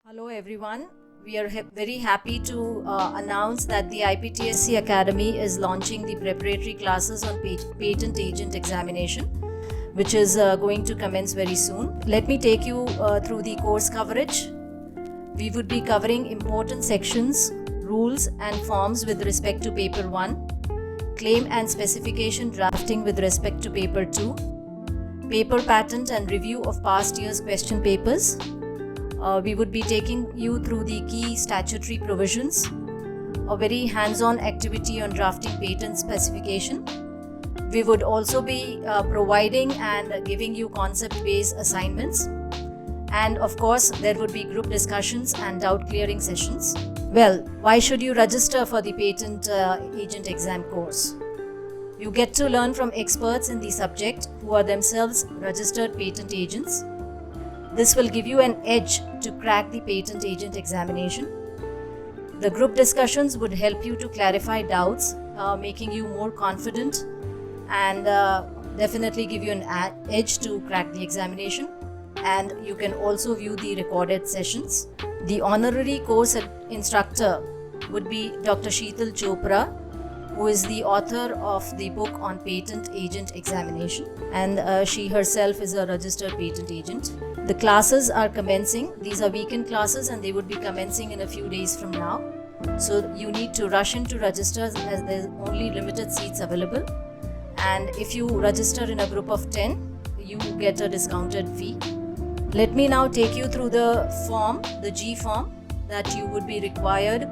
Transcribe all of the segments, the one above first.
Hello everyone. We are very happy to announce that the IPTSE Academy is launching the preparatory classes on patent agent examination, which is going to commence very soon. Let me take you through the course coverage. We would be covering important sections, rules and forms with respect to paper 1, claim and specification drafting with respect to paper 2, paper patent and review of past year's question papers. We would be taking you through the key statutory provisions, a very hands-on activity on drafting patent specification. We would also be providing and giving you concept-based assignments. And of course, there would be group discussions and doubt-clearing sessions. Well, why should you register for the patent agent exam course? You get to learn from experts in the subject who are themselves registered patent agents. This will give you an edge to crack the patent agent examination. The group discussions would help you to clarify doubts, making you more confident and definitely give you an edge to crack the examination. And you can also view the recorded sessions. The honorary course instructor would be Dr. Sheetal Chopra, who is the author of the book on patent agent examination, and she herself is a registered patent agent. The classes are commencing. These are weekend classes and they would be commencing in a few days from now. So you need to rush in to register as there's only limited seats available. And if you register in a group of 10, you get a discounted fee. Let me now take you through the form, the G form that you would be required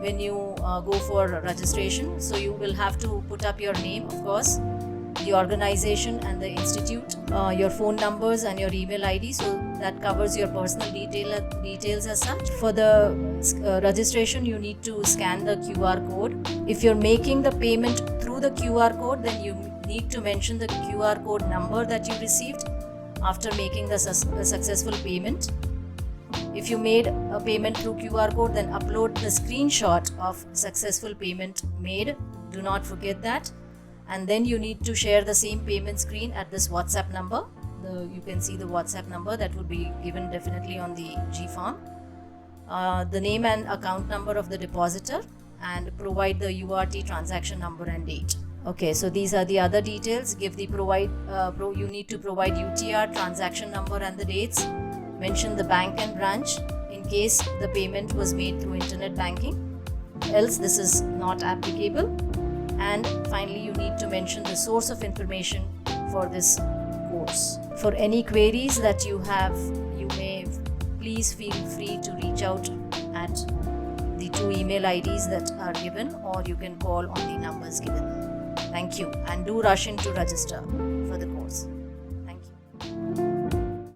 when you go for registration. So you will have to put up your name, of course, the organization and the institute, your phone numbers and your email ID, so that covers your personal details as such. For the registration, you need to scan the QR code. If you're making the payment through the QR code, then you need to mention the QR code number that you received after making the successful payment. If you made a payment through QR code, then upload the screenshot of successful payment made. Do not forget that. And then you need to share the same payment screen at this WhatsApp number. You can see the WhatsApp number that would be given definitely on the G form. The name and account number of the depositor, and provide the URT transaction number and date. Okay, so these are the other details. You need to provide UTR, transaction number and the dates. Mention the bank and branch in case the payment was made through internet banking, else this is not applicable. And finally, you need to mention the source of information for this course. For any queries that you have, you may please feel free to reach out at the 2 email IDs that are given, or you can call on the numbers given. Thank you, and do rush in to register.